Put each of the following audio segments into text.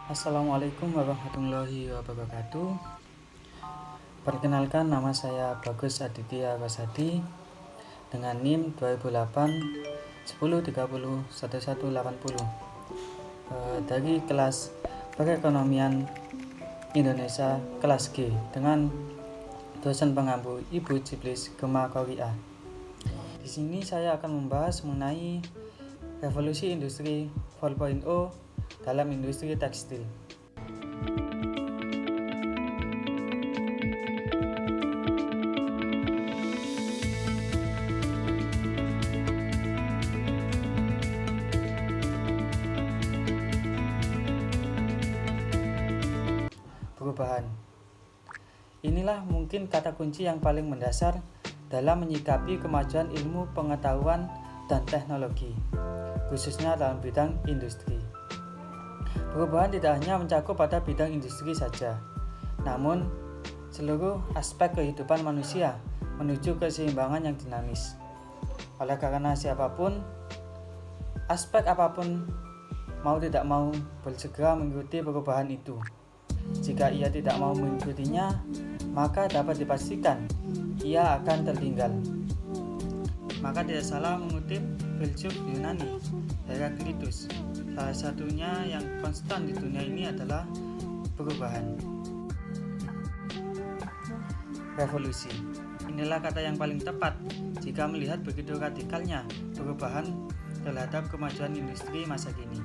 Assalamualaikum warahmatullahi wabarakatuh. Perkenalkan, nama saya Bagus Aditya Wasadi dengan NIM 2008 10 30 1180 dari kelas Perekonomian Indonesia kelas G dengan dosen pengampu Ibu Ciplis Gema Koria. Di sini saya akan membahas mengenai revolusi industri 4.0 dalam industri tekstil. Perubahan. Inilah mungkin kata kunci yang paling mendasar dalam menyikapi kemajuan ilmu pengetahuan dan teknologi, khususnya dalam bidang industri. Perubahan tidak hanya mencakup pada bidang industri saja, namun seluruh aspek kehidupan manusia menuju keseimbangan yang dinamis. Oleh karena aspek apapun mau tidak mau bersegera mengikuti perubahan itu. Jika ia tidak mau mengikutinya, maka dapat dipastikan ia akan tertinggal. Maka tidak salah mengutip filsuf Yunani, Heraklitus. Salah satunya yang konstan di dunia ini adalah perubahan. Revolusi. Inilah kata yang paling tepat jika melihat begitu radikalnya perubahan terhadap kemajuan industri masa kini.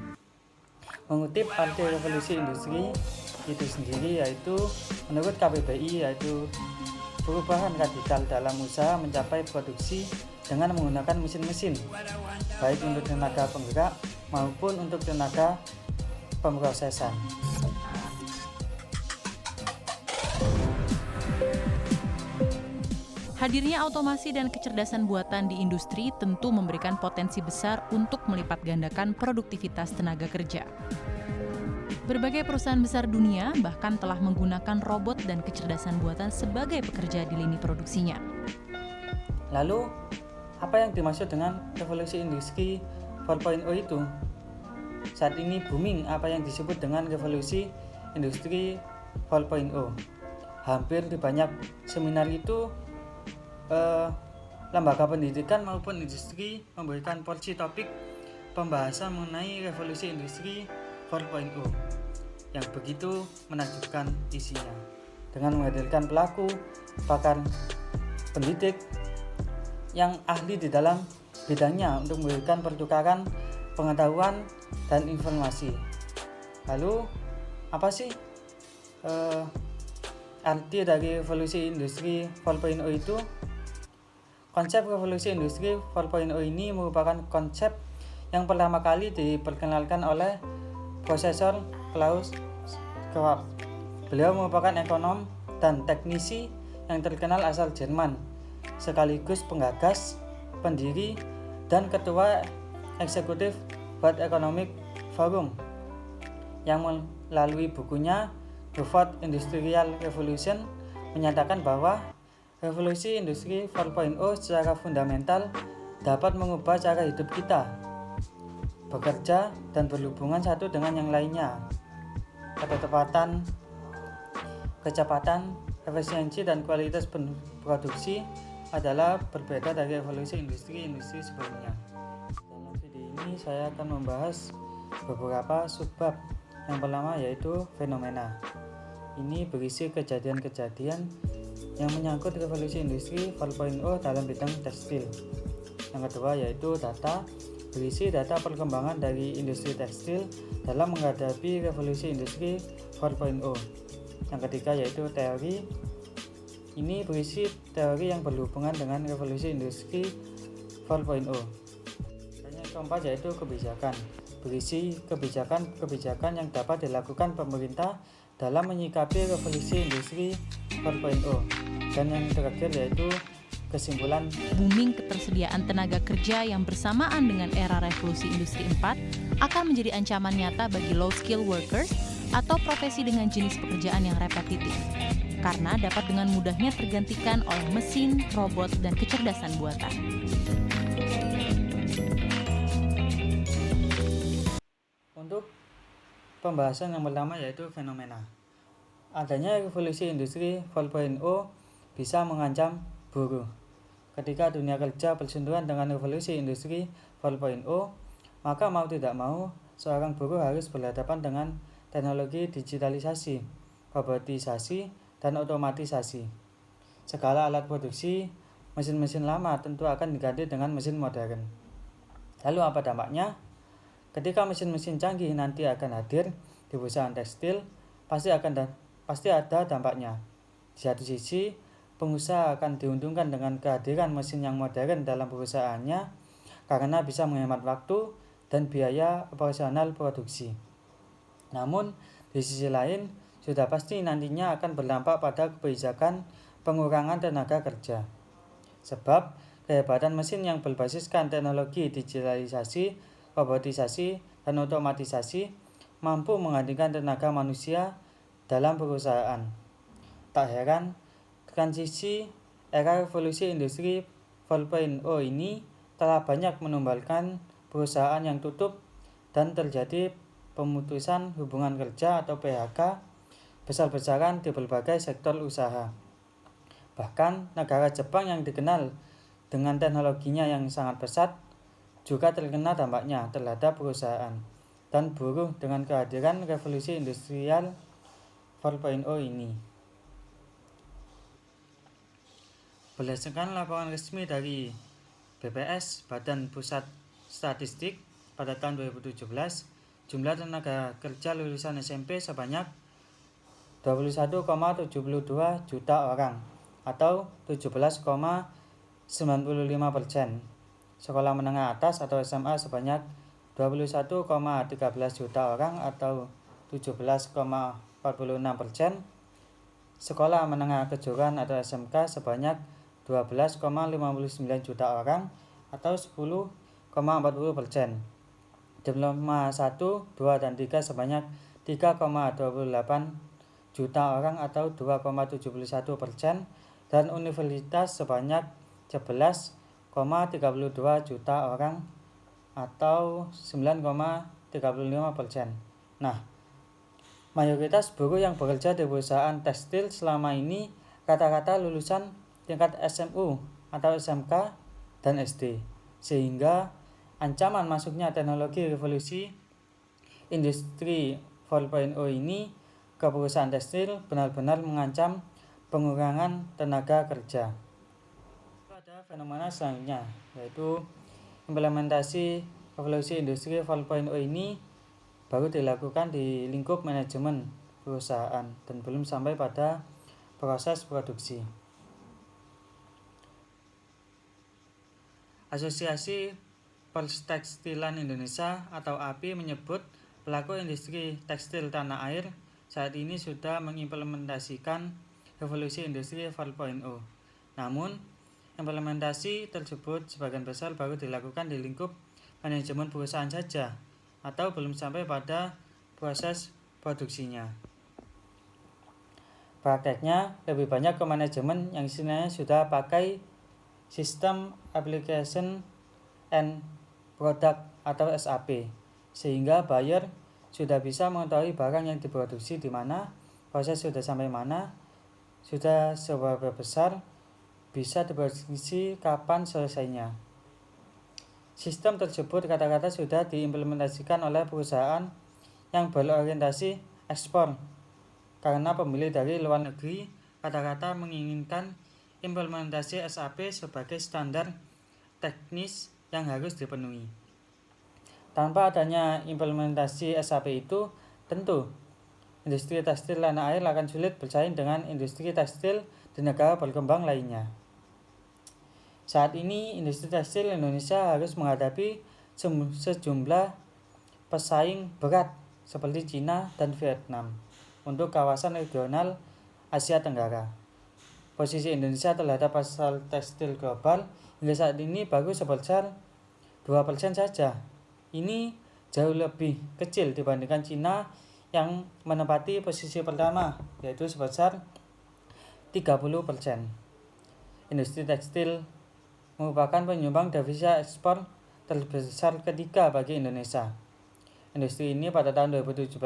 Mengutip arti revolusi industri itu sendiri, yaitu menurut KBBI, yaitu perubahan radikal dalam usaha mencapai produksi dengan menggunakan mesin-mesin, baik untuk tenaga penggerak maupun untuk tenaga pemrosesan. Hadirnya otomasi dan kecerdasan buatan di industri tentu memberikan potensi besar untuk melipat gandakan produktivitas tenaga kerja. Berbagai perusahaan besar dunia bahkan telah menggunakan robot dan kecerdasan buatan sebagai pekerja di lini produksinya. Lalu, apa yang dimaksud dengan revolusi industri 4.0 itu? Saat ini booming apa yang disebut dengan revolusi industri 4.0. Hampir di banyak seminar itu lembaga pendidikan maupun industri memberikan porsi topik pembahasan mengenai revolusi industri 4.0 yang begitu menakjubkan isinya, dengan menghadirkan pelaku, pakar, pendidik yang ahli di dalam bidangnya untuk memberikan pertukaran pengetahuan dan informasi. Lalu, apa sih arti dari revolusi industri 4.0 itu? Konsep revolusi industri 4.0 ini merupakan konsep yang pertama kali diperkenalkan oleh Profesor Klaus Schwab. Beliau merupakan ekonom dan teknisi yang terkenal asal Jerman, sekaligus penggagas, pendiri, dan ketua eksekutif World Economic Forum, yang melalui bukunya The Fourth Industrial Revolution menyatakan bahwa revolusi industri 4.0 secara fundamental dapat mengubah cara hidup kita, bekerja, dan berhubungan satu dengan yang lainnya. Kecepatan, efisiensi, dan kualitas produksi adalah berbeda dari revolusi industri sebelumnya. Dalam video ini saya akan membahas beberapa subbab. Yang pertama yaitu fenomena. Ini berisi kejadian-kejadian yang menyangkut revolusi industri 4.0 dalam bidang tekstil. Yang kedua yaitu data, berisi data perkembangan dari industri tekstil dalam menghadapi revolusi industri 4.0. Yang ketiga yaitu teori. Ini berisi teori yang berhubungan dengan revolusi industri 4.0. Dan yang keempat yaitu kebijakan, berisi kebijakan yang dapat dilakukan pemerintah dalam menyikapi revolusi industri 4.0. Dan yang terakhir yaitu kesimpulan. Booming ketersediaan tenaga kerja yang bersamaan dengan era revolusi industri 4 akan menjadi ancaman nyata bagi low skill workers atau profesi dengan jenis pekerjaan yang repetitif, karena dapat dengan mudahnya tergantikan oleh mesin, robot, dan kecerdasan buatan. Untuk pembahasan yang pertama yaitu fenomena. Adanya revolusi industri 4.0 bisa mengancam buruh. Ketika dunia kerja bersentuhan dengan revolusi industri 4.0, maka mau tidak mau, seorang buruh harus berhadapan dengan teknologi digitalisasi, robotisasi, dan otomatisasi. Segala alat produksi, mesin-mesin lama tentu akan diganti dengan mesin modern. Lalu apa dampaknya? Ketika mesin-mesin canggih nanti akan hadir di perusahaan tekstil, pasti ada dampaknya. Di satu sisi, pengusaha akan diuntungkan dengan kehadiran mesin yang modern dalam perusahaannya karena bisa menghemat waktu dan biaya operasional produksi. Namun, di sisi lain, sudah pasti nantinya akan berdampak pada kebijakan pengurangan tenaga kerja. Sebab, kehebatan mesin yang berbasiskan teknologi digitalisasi, robotisasi, dan otomatisasi mampu menggantikan tenaga manusia dalam perusahaan. Tak heran, transisi era revolusi industri 4.0 ini telah banyak menumbalkan perusahaan yang tutup dan terjadi pemutusan hubungan kerja atau PHK besar-besaran di berbagai sektor usaha. Bahkan negara Jepang yang dikenal dengan teknologinya yang sangat pesat juga terkena dampaknya terhadap perusahaan dan buruh dengan kehadiran revolusi industrial 4.0 ini. Berdasarkan laporan resmi dari BPS, Badan Pusat Statistik, pada tahun 2017, jumlah tenaga kerja lulusan SMP sebanyak 21,72 juta orang atau 17,95%. Sekolah menengah atas atau SMA sebanyak 21,13 juta orang atau 17,46%. Sekolah menengah kejuruan atau SMK sebanyak 12,59 juta orang atau 10,40%. Diploma 1, 2, dan 3 sebanyak 3,28 juta orang atau 2,71%, dan universitas sebanyak 11,32 juta orang atau 9,35%. Nah, mayoritas buruh yang bekerja di perusahaan tekstil selama ini rata-rata lulusan tingkat SMU atau SMK dan SD, sehingga ancaman masuknya teknologi revolusi industri 4.0 ini ke perusahaan tekstil benar-benar mengancam pengurangan tenaga kerja. Ada fenomena selanjutnya, yaitu implementasi revolusi industri 4.0 ini baru dilakukan di lingkup manajemen perusahaan dan belum sampai pada proses produksi. Asosiasi Perstekstilan Indonesia atau API menyebut pelaku industri tekstil tanah air saat ini sudah mengimplementasikan revolusi industri 4.0. Namun, implementasi tersebut sebagian besar baru dilakukan di lingkup manajemen perusahaan saja atau belum sampai pada proses produksinya. Prakteknya lebih banyak ke manajemen yang istilahnya sudah pakai sistem application and product atau SAP, sehingga buyer sudah bisa mengetahui barang yang diproduksi di mana, proses sudah sampai mana, sudah seberapa besar, bisa diproduksi kapan selesainya. Sistem tersebut kata-kata sudah diimplementasikan oleh perusahaan yang berorientasi ekspor, karena pembeli dari luar negeri kata-kata menginginkan implementasi SAP sebagai standar teknis yang harus dipenuhi. Tanpa adanya implementasi SAP itu, tentu industri tekstil tanah air akan sulit bersaing dengan industri tekstil di negara berkembang lainnya. Saat ini, industri tekstil Indonesia harus menghadapi sejumlah pesaing berat seperti Cina dan Vietnam untuk kawasan regional Asia Tenggara. Posisi Indonesia terhadap pasar tekstil global hingga saat ini baru sebesar 2% saja. Ini jauh lebih kecil dibandingkan Cina yang menempati posisi pertama, yaitu sebesar 30%. Industri tekstil merupakan penyumbang devisa ekspor terbesar ketiga bagi Indonesia. Industri ini pada tahun 2017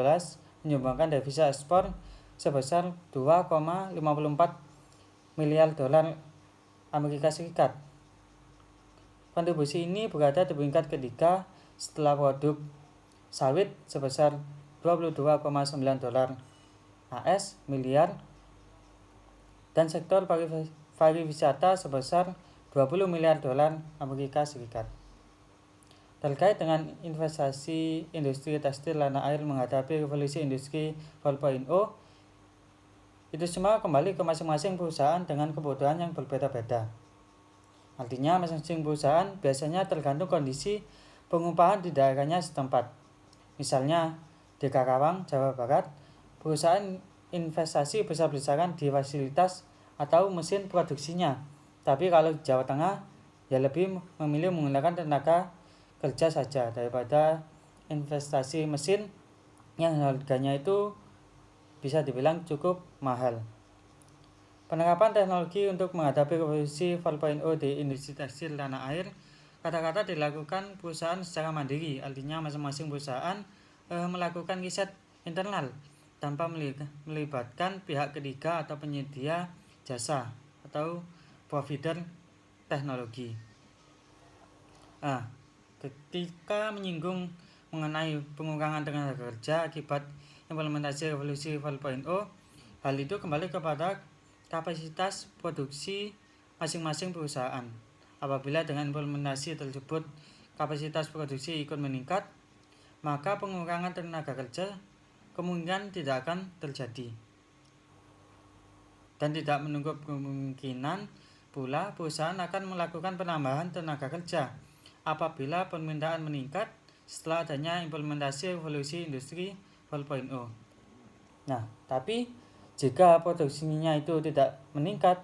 menyumbangkan devisa ekspor sebesar 2,54 miliar dolar Amerika Serikat. Kontribusi ini berada di peringkat ketiga setelah produk sawit sebesar 22,9 dolar AS miliar dan sektor pariwisata sebesar 20 miliar dolar Amerika Serikat. Terkait dengan investasi industri tekstil tanah air menghadapi revolusi industri 4.0, itu semua kembali ke masing-masing perusahaan dengan kebutuhan yang berbeda-beda. Artinya masing-masing perusahaan biasanya tergantung kondisi pengupahan di daerahnya setempat. Misalnya di Karawang, Jawa Barat, perusahaan investasi besar-besaran di fasilitas atau mesin produksinya. Tapi kalau Jawa Tengah, ya lebih memilih menggunakan tenaga kerja saja daripada investasi mesin yang harganya itu bisa dibilang cukup mahal. Penerapan teknologi untuk menghadapi revolusi 4.0 di industri tekstil tanah air kata-kata dilakukan perusahaan secara mandiri, artinya masing-masing perusahaan melakukan riset internal tanpa melibatkan pihak ketiga atau penyedia jasa atau provider teknologi. Ketika menyinggung mengenai pengurangan tenaga kerja akibat implementasi revolusi 4.0, hal itu kembali kepada kapasitas produksi masing-masing perusahaan. Apabila dengan implementasi tersebut kapasitas produksi ikut meningkat, maka pengurangan tenaga kerja kemungkinan tidak akan terjadi. Dan tidak menutup kemungkinan pula perusahaan akan melakukan penambahan tenaga kerja apabila permintaan meningkat setelah adanya implementasi revolusi industri 4.0. Tapi jika produksinya itu tidak meningkat,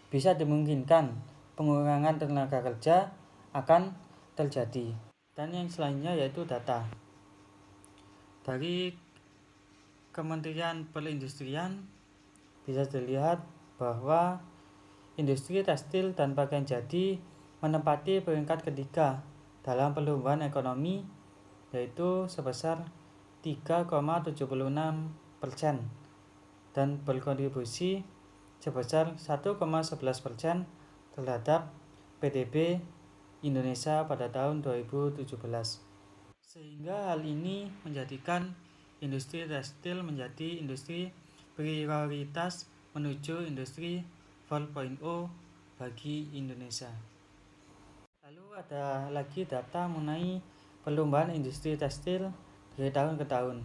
bisa dimungkinkan pengurangan tenaga kerja akan terjadi. Dan yang selanjutnya yaitu data. Dari Kementerian Perindustrian bisa dilihat bahwa industri tekstil dan pakaian jadi menempati peringkat ketiga dalam pertumbuhan ekonomi, yaitu sebesar 3,76% dan berkontribusi sebesar 1,11% terhadap PDB Indonesia pada tahun 2017. Sehingga hal ini menjadikan industri tekstil menjadi industri prioritas menuju industri 4.0 bagi Indonesia. Lalu ada lagi data mengenai pertumbuhan industri tekstil dari tahun ke tahun.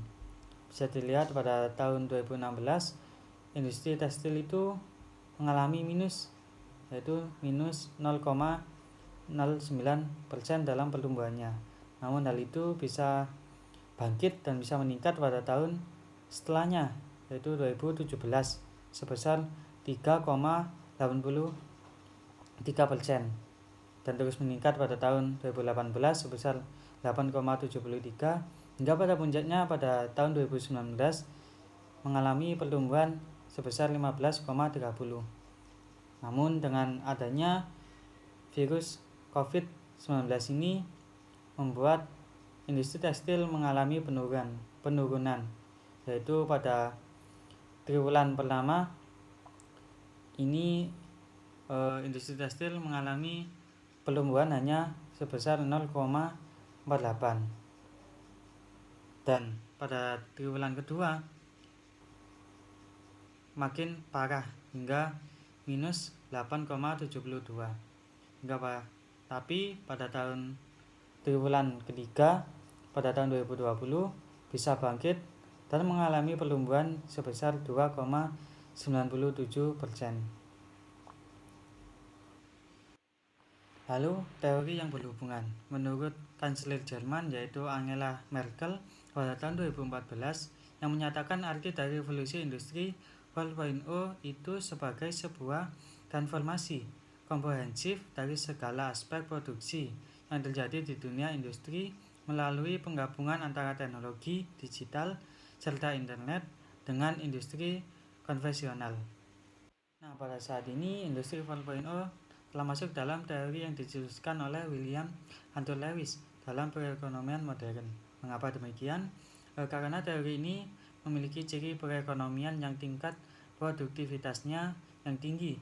Bisa dilihat pada tahun 2016 industri tekstil itu mengalami minus, yaitu minus 0,09% dalam pertumbuhannya. Namun hal itu bisa bangkit dan bisa meningkat pada tahun setelahnya, yaitu 2017 sebesar 3,83% dan terus meningkat pada tahun 2018 sebesar 8,73 hingga pada puncaknya pada tahun 2019 mengalami pertumbuhan sebesar 15,30. Namun dengan adanya virus COVID-19 ini membuat industri tekstil mengalami penurunan, yaitu pada triwulan pertama ini industri tekstil mengalami pertumbuhan hanya sebesar 0,48 dan pada triwulan kedua makin parah hingga minus 8,72 tapi pada triwulan ketiga pada tahun 2020 bisa bangkit dan mengalami pertumbuhan sebesar 2,97%. Lalu teori yang berhubungan. Menurut Kanselir Jerman yaitu Angela Merkel pada tahun 2014 yang menyatakan arti dari revolusi industri 4.0 itu sebagai sebuah transformasi komprehensif dari segala aspek produksi yang terjadi di dunia industri melalui penggabungan antara teknologi digital serta internet dengan industri konvensional. Pada saat ini industri 4.0 telah masuk dalam teori yang dicetuskan oleh William Hunter Lewis dalam perekonomian modern. Mengapa demikian? Karena teori ini memiliki ciri perekonomian yang tingkat produktivitasnya yang tinggi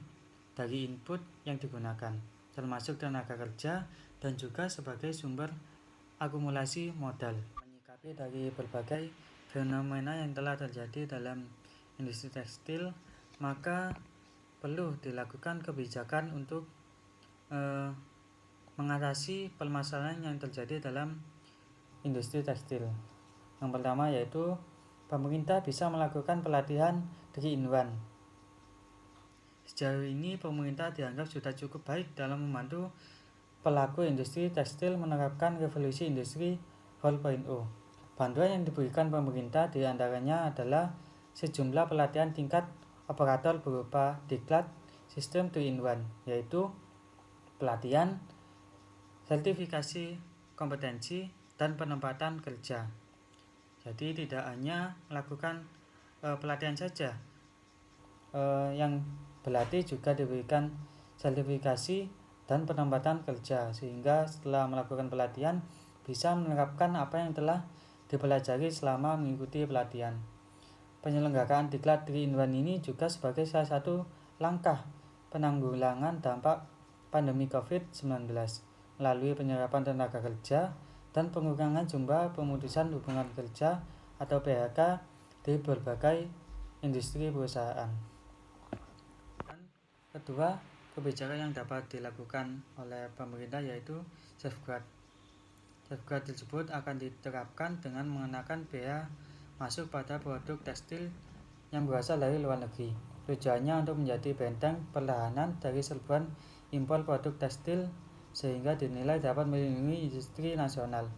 dari input yang digunakan, termasuk tenaga kerja dan juga sebagai sumber akumulasi modal. Menyikapi dari berbagai fenomena yang telah terjadi dalam industri tekstil, maka perlu dilakukan kebijakan untuk mengatasi permasalahan yang terjadi dalam industri tekstil. Yang pertama yaitu pemerintah bisa melakukan pelatihan 3-in-1. Sejauh ini pemerintah dianggap sudah cukup baik dalam membantu pelaku industri tekstil menerapkan revolusi industri 4.0. Bantuan yang diberikan pemerintah diantaranya adalah sejumlah pelatihan tingkat operator berupa diklat sistem 3-in-1, yaitu pelatihan, sertifikasi kompetensi, dan penempatan kerja. Jadi tidak hanya melakukan pelatihan saja, yang berlatih juga diberikan sertifikasi dan penempatan kerja, sehingga setelah melakukan pelatihan bisa menerapkan apa yang telah dipelajari selama mengikuti pelatihan. Penyelenggaraan diklat 3-in-1 ini juga sebagai salah satu langkah penanggulangan dampak pandemi COVID-19 melalui penyerapan tenaga kerja dan pengurangan jumlah pemutusan hubungan kerja atau PHK di berbagai industri perusahaan. Dan kedua, kebijakan yang dapat dilakukan oleh pemerintah yaitu safeguard. Safeguard tersebut akan diterapkan dengan mengenakan bea masuk pada produk tekstil yang berasal dari luar negeri. Tujuannya untuk menjadi benteng pertahanan dari serbuan impor produk tekstil sehingga dinilai dapat melindungi industri nasional.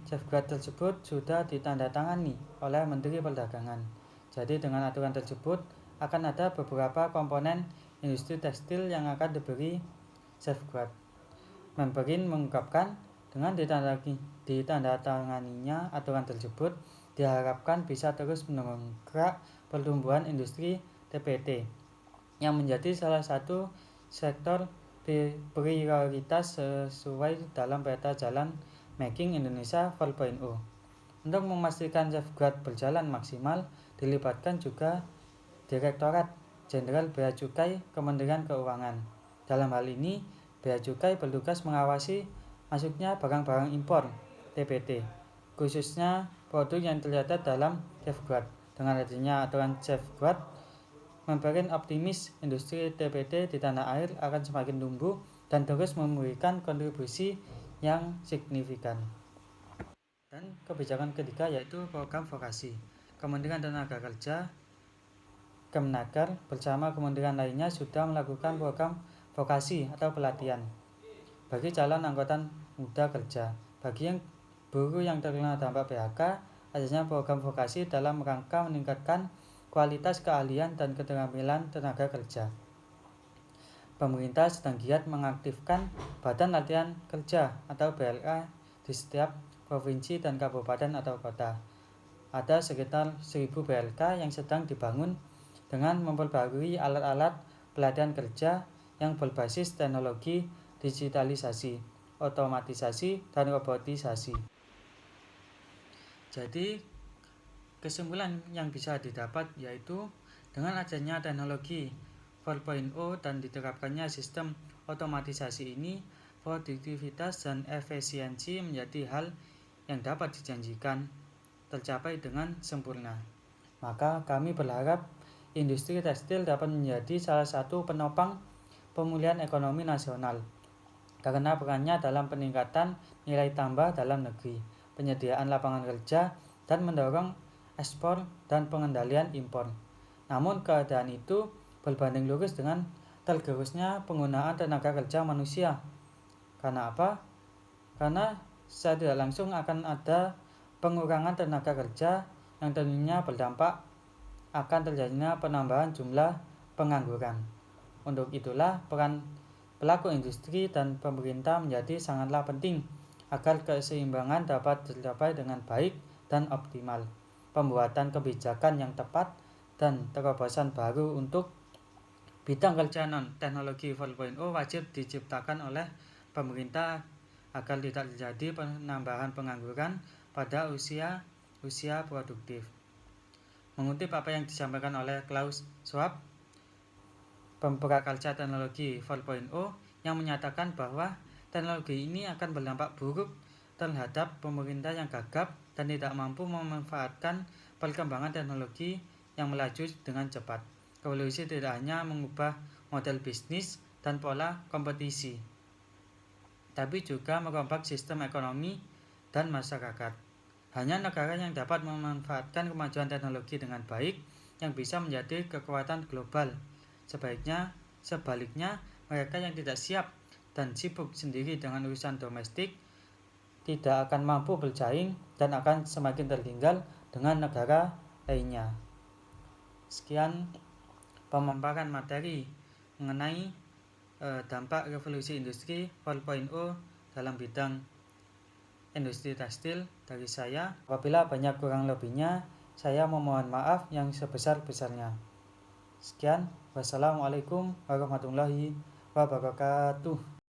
Safeguard tersebut sudah ditandatangani oleh Menteri Perdagangan. Jadi dengan aturan tersebut akan ada beberapa komponen industri tekstil yang akan diberi safeguard. Memperin mengungkapkan dengan ditandatanganinya aturan tersebut diharapkan bisa terus mendongkrak pertumbuhan industri TPT yang menjadi salah satu sektor prioritas sesuai dalam peta jalan Making Indonesia 4.0. Untuk memastikan safeguard berjalan maksimal, dilibatkan juga Direktorat Jenderal Bea Cukai Kementerian Keuangan. Dalam hal ini, Bea Cukai bertugas mengawasi masuknya barang-barang impor TPT, khususnya produk yang tercatat dalam safeguard. Dengan adanya aturan safeguard, Memperin optimis industri TPT di tanah air akan semakin tumbuh dan terus memberikan kontribusi yang signifikan. Dan kebijakan ketiga yaitu program vokasi. Kementerian Tenaga Kerja Kemenaker bersama kementerian lainnya sudah melakukan program vokasi atau pelatihan bagi calon anggota muda kerja. Bagi yang buruh yang terkena dampak PHK, adanya program vokasi dalam rangka meningkatkan kualitas keahlian dan keterampilan tenaga kerja. Pemerintah sedang giat mengaktifkan Badan Latihan Kerja atau BLK di setiap provinsi dan kabupaten atau kota. Ada sekitar 1.000 BLK yang sedang dibangun dengan memperbarui alat-alat pelatihan kerja yang berbasis teknologi digitalisasi, otomatisasi, dan robotisasi. Jadi kesimpulan yang bisa didapat yaitu dengan adanya teknologi 4.0 dan diterapkannya sistem otomatisasi ini, produktivitas dan efisiensi menjadi hal yang dapat dijanjikan tercapai dengan sempurna. Maka kami berharap industri tekstil dapat menjadi salah satu penopang pemulihan ekonomi nasional karena perannya dalam peningkatan nilai tambah dalam negeri, penyediaan lapangan kerja, dan mendorong ekspor dan pengendalian impor. Namun keadaan itu berbanding lurus dengan tergerusnya penggunaan tenaga kerja manusia. Karena apa? Karena secara tidak langsung akan ada pengurangan tenaga kerja yang tentunya berdampak akan terjadinya penambahan jumlah pengangguran. Untuk itulah peran pelaku industri dan pemerintah menjadi sangatlah penting agar keseimbangan dapat tercapai dengan baik dan optimal. Pembuatan kebijakan yang tepat dan terobosan baru untuk bidang kerja non-teknologi 4.0 wajib diciptakan oleh pemerintah agar tidak terjadi penambahan pengangguran pada usia produktif. Mengutip apa yang disampaikan oleh Klaus Schwab, pemprakarsa teknologi 4.0, yang menyatakan bahwa teknologi ini akan berdampak buruk terhadap pemerintah yang gagap dan tidak mampu memanfaatkan perkembangan teknologi yang melaju dengan cepat. Revolusi tidak hanya mengubah model bisnis dan pola kompetisi, tapi juga merombak sistem ekonomi dan masyarakat. Hanya negara yang dapat memanfaatkan kemajuan teknologi dengan baik yang bisa menjadi kekuatan global. Sebaliknya, mereka yang tidak siap dan sibuk sendiri dengan urusan domestik tidak akan mampu bersaing dan akan semakin tertinggal dengan negara lainnya. Sekian pemaparan materi mengenai dampak revolusi industri 4.0 dalam bidang industri tekstil dari saya. Apabila banyak kurang lebihnya, saya memohon maaf yang sebesar-besarnya. Sekian, wassalamualaikum warahmatullahi wabarakatuh.